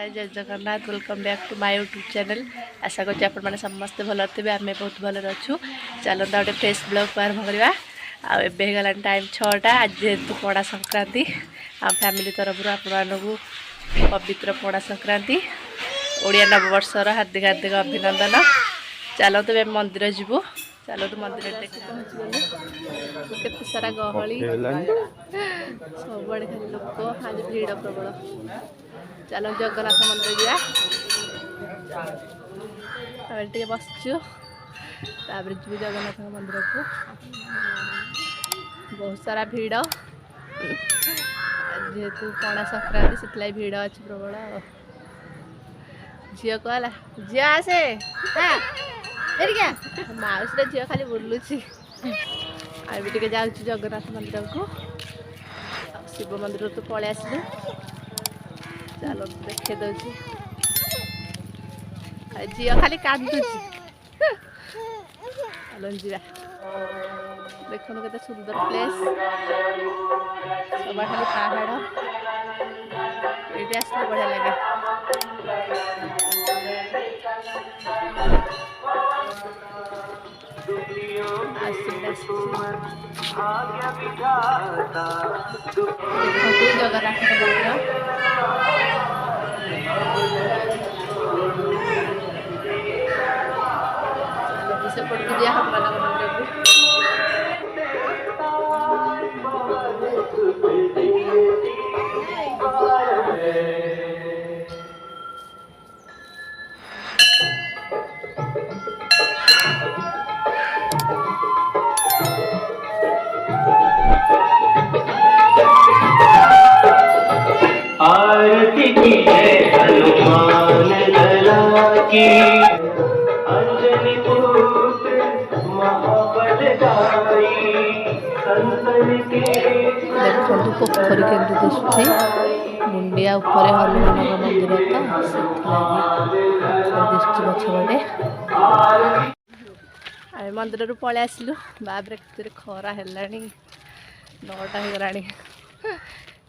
हाय जय Jagannath welcome back to my YouTube channel. आशा करते आपने समस्ते भल थे आम बहुत भल अच्छू। चलता गोटे फ्रेश ब्लॉग को आरंभ करवा। आगला टाइम 6टा। आज जेहेतु पणा संक्रांति आम फैमिली तरफ आपको पवित्र पणा संक्रांति ओडिया नववर्षर हार्दिक हार्दिक अभिनंदन। चलतु ए मंदिर जीवु। चलतु मंदिर देखी पहुँचगले। केते सारा गहली सब खाली लोक आज भीड़ प्रबल। चलो जगन्नाथ मंदिर जा बसचु जी जगन्नाथ मंदिर को। बहुत सारा भीड़ जेहेतु पणा संक्रांति से भीड़ अच्छी प्रबल। झील कहला झी आसे माउस झील खाली बुलूची। आगे जाऊँ जगन्नाथ मंदिर को। शिव मंदिर तो पलि आसलु। चलो देखे दौची झील खाली कांदुची। चलो जा देखो केते सुंदर प्लेस सब खाली पहाड़ ये आसले बढ़िया लगे। जगन्नाथ से पड़ दिया हनुमान मंदिर को। आरती की है हनुमान लला की अंजलि पुत्र महाबलदाई संतन के। देखो पोखरी केमती दिशुची मुंडिया ऊपर हनुमान मंदिर तो दिशुची पछपटे। आम मंदिर पलि आसलु। बाबरे के खरा है 9टा हो गला।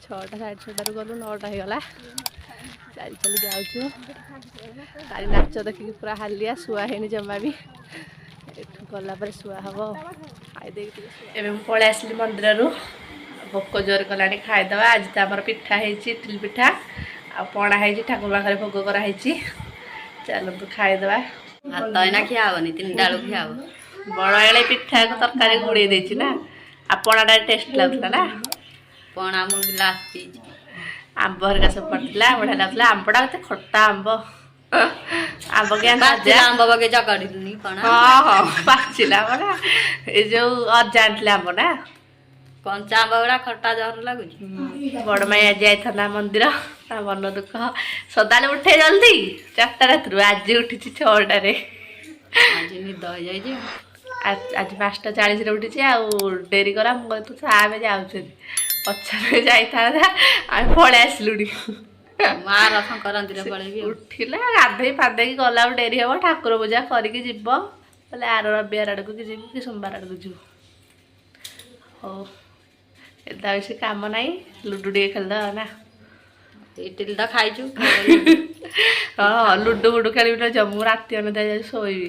6टा 6:30 गलु 9टा हो गला। चली चली जाऊँ तारी नाच देखिए पूरा हालिया शुआ है जमा भी गला शुआ हम एवं पलि आसली मंदिर। भोक जोर कला खाईदे। आज तो आम पिठा इडली पिठा आ पणा है ठाकुर पाखे भोग कराई। चलतु खाईदे। भात एना खिया हेनी 3टा बेलू खिया बड़े पिठा को तरकारी गुड़े देती ना। आ पणाटा टेस्ट लगता ना। पणा मु गिलास पीज आंब हरिका सब पड़ता बढ़िया लगता। आंबटा के खट्टा आंब आंब के आंब बगे जगड़ी पणा। हाँ हाँ पाचिला आंबटा ये जो अजान आंब ना कंचा आंब गुड़ा खट्टा जहर लगुच। बड़ माई आज जाइथा मंदिर मन दुख सदा उठे जल्दी 4टा रात। आज उठी 6टारे। आज निद हो जाए। आज 5:40 उठी डेरी करा मुझे तू आम जाऊँ पचारे जाता पलि आसलुनी। मार संक्रांति पलि उठिले गाधे फाधे गला डेरी हम ठाकुर पूजा करके जीव बोले आर रविवार आड़ को जीव कि सोमवार आड़ को जीव। हो एदा बेसी काम ना लुडु टे खेलद ना। इडली तो खाइचु। हाँ लुडु फुडु खेल जमु राति अनदा जा शोबी।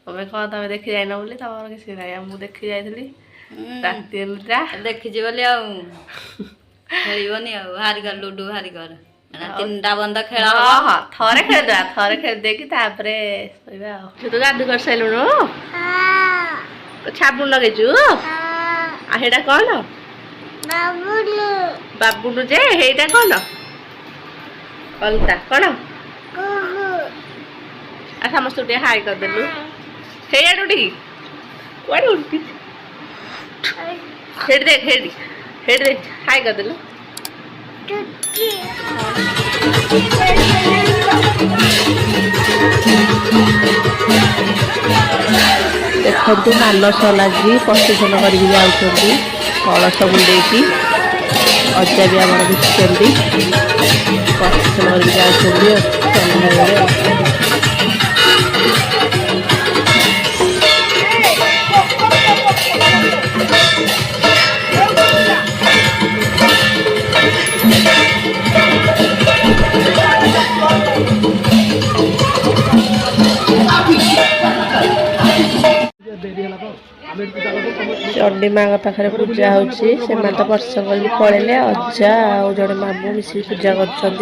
तुम्हें कौन तुम देखी जाइन बोली तुम किसी ना मुझे देखी जाइली राति अनदा देखी बोली खेलनी हारिगर लुडु हारिगर 3टा बंद खेल। हाँ हाँ थरे खेलदे थरे खेलदे कि शोबा। तू गाधु कर सारूँ साबुन लगेचु आटा कौन बाबुनु जे हेटा कौन अलता कौन आ समस्त हाई करदेलु हे आडुटी कौन उठी हेड देख हेड देख हाई करदेलु। देखु मानस लगी प्रसेसन करके जाऊँगी कलश बुंदे अजा भी आम दिखुं प्रसेसन करके जाऊँगी। चंडी माँ पाखे पूजा होने तो वर्ष कर पलैले अजा और जड़े मामू मिसिक पूजा कर।